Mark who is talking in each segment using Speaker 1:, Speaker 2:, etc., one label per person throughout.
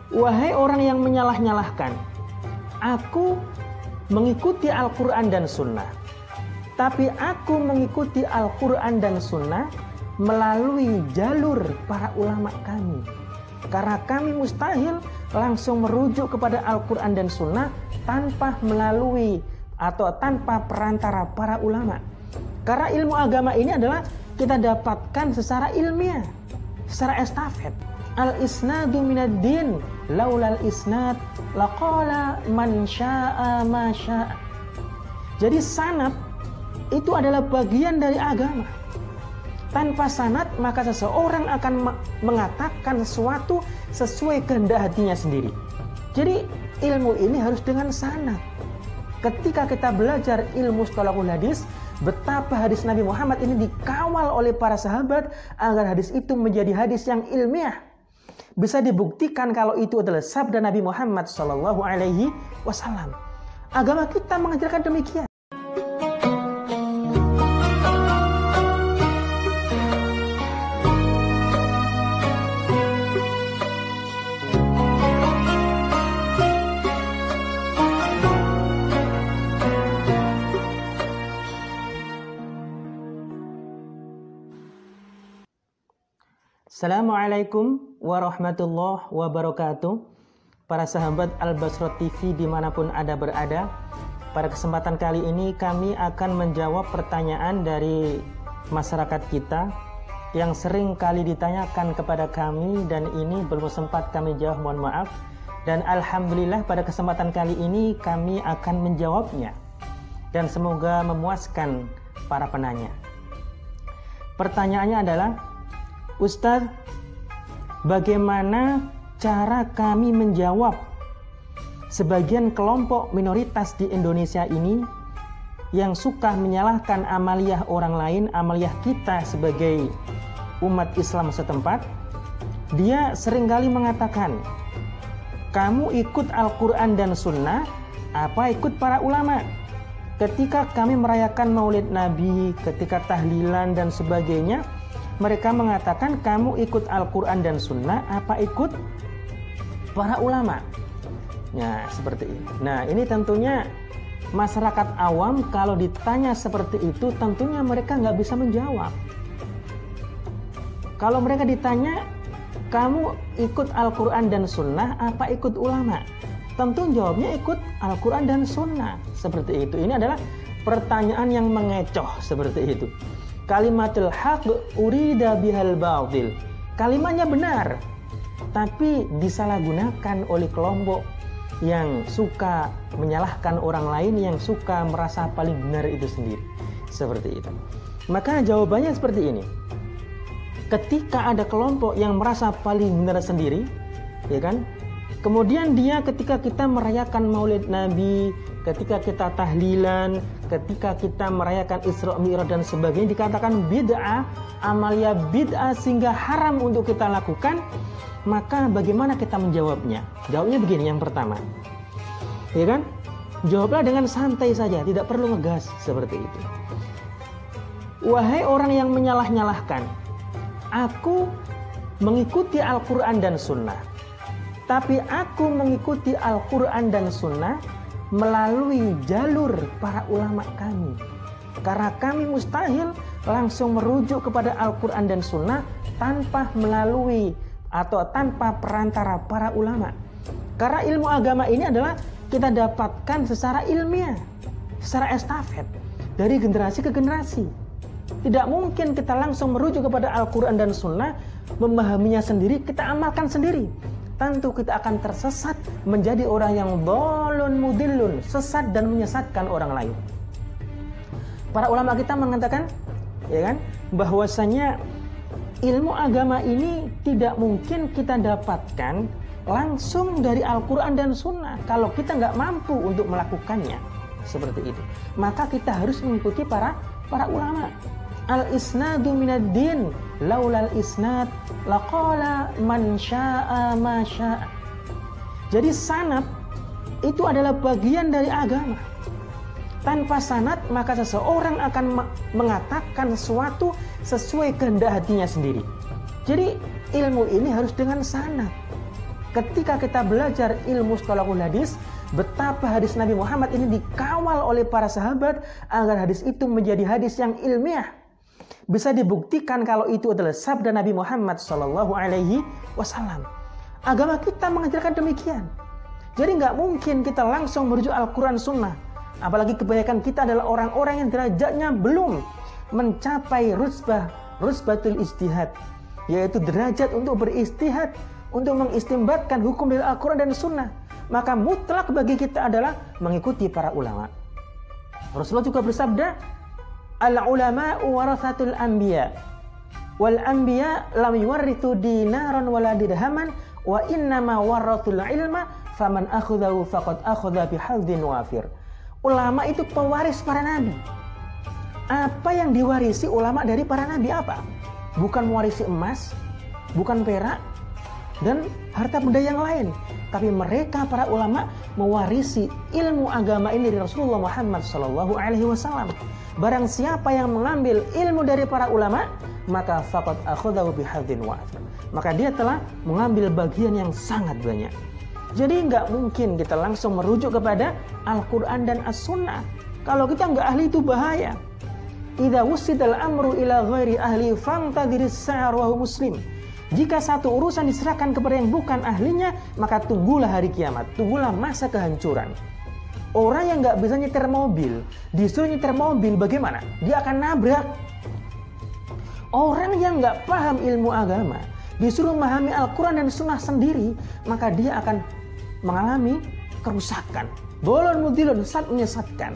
Speaker 1: Wahai orang yang menyalah-nyalahkan, aku mengikuti Al-Quran dan Sunnah. Tapi aku mengikuti Al-Quran dan Sunnah melalui jalur para ulama kami. Karena kami mustahil langsung merujuk kepada Al-Quran dan Sunnah tanpa melalui atau tanpa perantara para ulama. Karena ilmu agama ini adalah kita dapatkan secara ilmiah, secara estafet. Al-isnadu minad din, laulal isnad laqala man syaa ma syaa. Jadi sanad itu adalah bagian dari agama. Tanpa sanad maka seseorang akan mengatakan sesuatu sesuai kehendak hatinya sendiri. Jadi ilmu ini harus dengan sanad. Ketika kita belajar ilmu shalahul hadis, betapa hadis Nabi Muhammad ini dikawal oleh para sahabat agar hadis itu menjadi hadis yang ilmiah. Bisa dibuktikan kalau itu adalah sabda Nabi Muhammad SAW. Agama kita mengajarkan demikian. Assalamualaikum warahmatullahi wabarakatuh. Para sahabat Al-Basro TV dimanapun Anda berada, pada kesempatan kali ini kami akan menjawab pertanyaan dari masyarakat kita yang sering kali ditanyakan kepada kami dan ini belum sempat kami jawab, mohon maaf. Dan Alhamdulillah pada kesempatan kali ini kami akan menjawabnya dan semoga memuaskan para penanya. Pertanyaannya adalah, Ustadz, bagaimana cara kami menjawab sebagian kelompok minoritas di Indonesia ini yang suka menyalahkan amaliyah orang lain, amaliyah kita sebagai umat Islam setempat? Dia seringkali mengatakan, kamu ikut Al-Quran dan Sunnah, apa ikut para ulama? Ketika kami merayakan Maulid Nabi, ketika tahlilan dan sebagainya, mereka mengatakan kamu ikut Al-Quran dan Sunnah apa ikut para ulama. Nah seperti ini. Nah ini tentunya masyarakat awam kalau ditanya seperti itu tentunya mereka nggak bisa menjawab. Kalau mereka ditanya kamu ikut Al-Quran dan Sunnah apa ikut ulama, tentu jawabnya ikut Al-Quran dan Sunnah. Seperti itu. Ini adalah pertanyaan yang mengecoh seperti itu. Kalimatul haq urida bihal batil. Kalimatnya benar, tapi disalahgunakan oleh kelompok yang suka menyalahkan orang lain, yang suka merasa paling benar itu sendiri. Seperti itu. Maka jawabannya seperti ini. Ketika ada kelompok yang merasa paling benar sendiri, ya kan? Kemudian dia ketika kita merayakan Maulid Nabi, ketika kita tahlilan, ketika kita merayakan Isra Mi'raj dan sebagainya dikatakan bid'ah, amalia bid'ah sehingga haram untuk kita lakukan, maka bagaimana kita menjawabnya? Jawabnya begini, yang pertama, ya kan? Jawablah dengan santai saja, tidak perlu ngegas seperti itu. Wahai orang yang menyalah-nyalahkan, aku mengikuti Al-Quran dan Sunnah. Tapi aku mengikuti Al-Quran dan Sunnah melalui jalur para ulama kami. Karena kami mustahil langsung merujuk kepada Al-Quran dan Sunnah tanpa melalui atau tanpa perantara para ulama. Karena ilmu agama ini adalah kita dapatkan secara ilmiah, secara estafet, dari generasi ke generasi. Tidak mungkin kita langsung merujuk kepada Al-Quran dan Sunnah, memahaminya sendiri, kita amalkan sendiri. Tentu kita akan tersesat menjadi orang yang dhalun mudillun, sesat dan menyesatkan orang lain. Para ulama kita mengatakan, ya kan, bahwasanya ilmu agama ini tidak mungkin kita dapatkan langsung dari Al-Quran dan Sunnah kalau kita nggak mampu untuk melakukannya. Seperti itu. Maka kita harus mengikuti para ulama. Al-isnadu minad din, laulal isnad laqala man syaa ma syaa. Jadi sanad itu adalah bagian dari agama. Tanpa sanad maka seseorang akan mengatakan sesuatu sesuai kehendak hatinya sendiri. Jadi ilmu ini harus dengan sanad. ketika kita belajar ilmu mustalahul hadis, betapa hadis Nabi Muhammad ini dikawal oleh para sahabat agar hadis itu menjadi hadis yang ilmiah. Bisa dibuktikan kalau itu adalah sabda Nabi Muhammad SAW. Agama kita mengajarkan demikian. Jadi nggak mungkin kita langsung merujuk Al-Quran Sunnah. Apalagi kebanyakan kita adalah orang-orang yang derajatnya belum mencapai rusbatul ijtihad, yaitu derajat untuk beristihad, untuk mengistimbatkan hukum dari Al-Quran dan Sunnah. Maka mutlak bagi kita adalah mengikuti para ulama. Rasulullah juga bersabda, al-ulama'u warathatul anbiya, wal anbiya lam yuwarrithu dinaran wala dirhaman, wa innama warathul ilma, faman akhudhahu faqad akhudha bihadzin wafir. Ulama itu pewaris para nabi. Apa yang diwarisi ulama dari para nabi apa? Bukan mewarisi emas, bukan perak, dan harta benda yang lain. Tapi mereka para ulama mewarisi ilmu agama ini dari Rasulullah Muhammad SAW. Barang siapa yang mengambil ilmu dari para ulama, maka faqad akhadhahu bihadzin wafir. Maka dia telah mengambil bagian yang sangat banyak. Jadi nggak mungkin kita langsung merujuk kepada Al-Quran dan As-Sunnah. Kalau kita nggak ahli itu bahaya. Idza wusidal amru ila ghairi ahli fantadhiris sa'ar wa muslim. Jika satu urusan diserahkan kepada yang bukan ahlinya, maka tunggulah hari kiamat, tunggulah masa kehancuran. Orang yang nggak bisa nyetir mobil, disuruh nyetir mobil, bagaimana? Dia akan nabrak. Orang yang nggak paham ilmu agama, disuruh memahami Al-Quran dan Sunnah sendiri, maka dia akan mengalami kerusakan. Bolon mudilun, sat menyesatkan.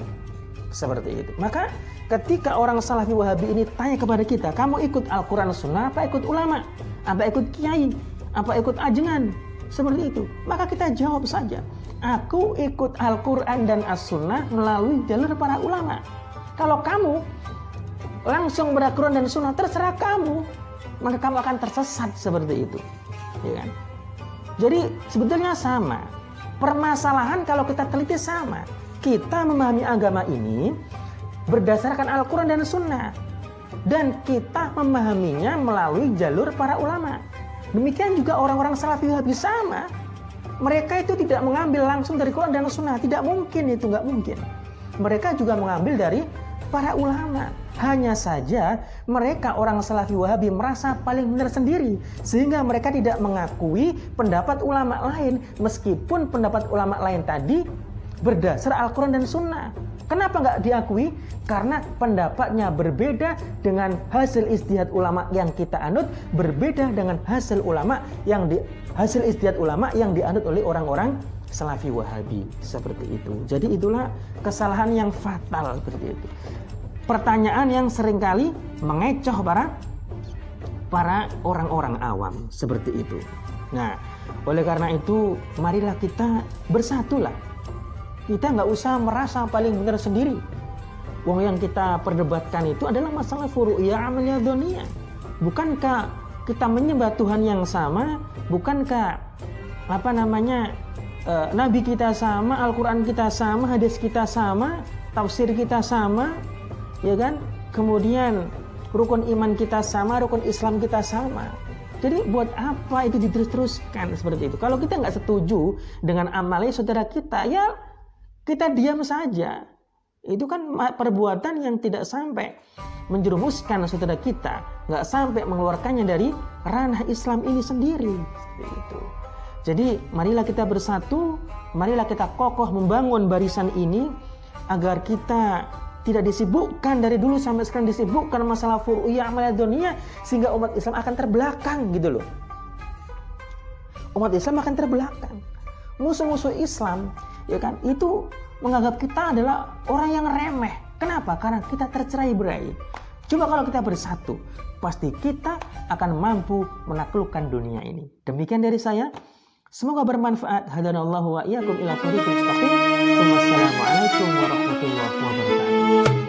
Speaker 1: Seperti itu. Maka ketika orang Salafi Wahabi ini tanya kepada kita, kamu ikut Al-Quran Sunnah apa ikut ulama? Apa ikut kiai? Apa ikut ajengan? Seperti itu. Maka kita jawab saja, aku ikut Al-Quran dan As-Sunnah melalui jalur para ulama. Kalau kamu langsung ber-Al-Quran dan Sunnah, terserah kamu, maka kamu akan tersesat seperti itu, ya kan? Jadi sebetulnya sama. Permasalahan kalau kita teliti sama. Kita memahami agama ini berdasarkan Al-Quran dan Sunnah, dan kita memahaminya melalui jalur para ulama. Demikian juga orang-orang Salafi Wahabi sama. Mereka itu tidak mengambil langsung dari Quran dan Sunnah. Tidak mungkin, itu nggak mungkin. Mereka juga mengambil dari para ulama. Hanya saja mereka orang Salafi Wahabi merasa paling benar sendiri, sehingga mereka tidak mengakui pendapat ulama lain, meskipun pendapat ulama lain tadi berdasar Al-Quran dan Sunnah. Kenapa nggak diakui? Karena pendapatnya berbeda dengan hasil ijtihad ulama yang kita anut, berbeda dengan hasil ijtihad ulama yang dianut oleh orang-orang Salafi Wahabi. Seperti itu. Jadi itulah kesalahan yang fatal seperti itu. Pertanyaan yang seringkali mengecoh para orang-orang awam seperti itu. Nah, oleh karena itu marilah kita bersatulah. Kita nggak usah merasa paling benar sendiri. Wong yang kita perdebatkan itu adalah masalah furu'iyah amaliyah dunia. Bukankah kita menyembah Tuhan yang sama? Bukankah Nabi kita sama, Al-Quran kita sama, hadis kita sama, tafsir kita sama, ya kan? Kemudian rukun iman kita sama, rukun Islam kita sama. Jadi buat apa itu diterus-teruskan seperti itu? Kalau kita nggak setuju dengan amalnya saudara kita, ya kita diam saja. Itu kan perbuatan yang tidak sampai menjerumuskan saudara kita, nggak sampai mengeluarkannya dari ranah Islam ini sendiri. Seperti itu. Jadi marilah kita bersatu, marilah kita kokoh membangun barisan ini agar kita tidak disibukkan dari dulu sampai sekarang disibukkan masalah furu'iyah amaliyah dunia, sehingga umat Islam akan terbelakang gitu loh. Umat Islam akan terbelakang. Musuh-musuh Islam, ya kan, itu menganggap kita adalah orang yang remeh. Kenapa? Karena kita tercerai-berai. Coba kalau kita bersatu, pasti kita akan mampu menaklukkan dunia ini. Demikian dari saya. Semoga bermanfaat. Hadanallahu wa iyyakum ila thoriqil mustaqim. Wassalamualaikum warahmatullahi wabarakatuh.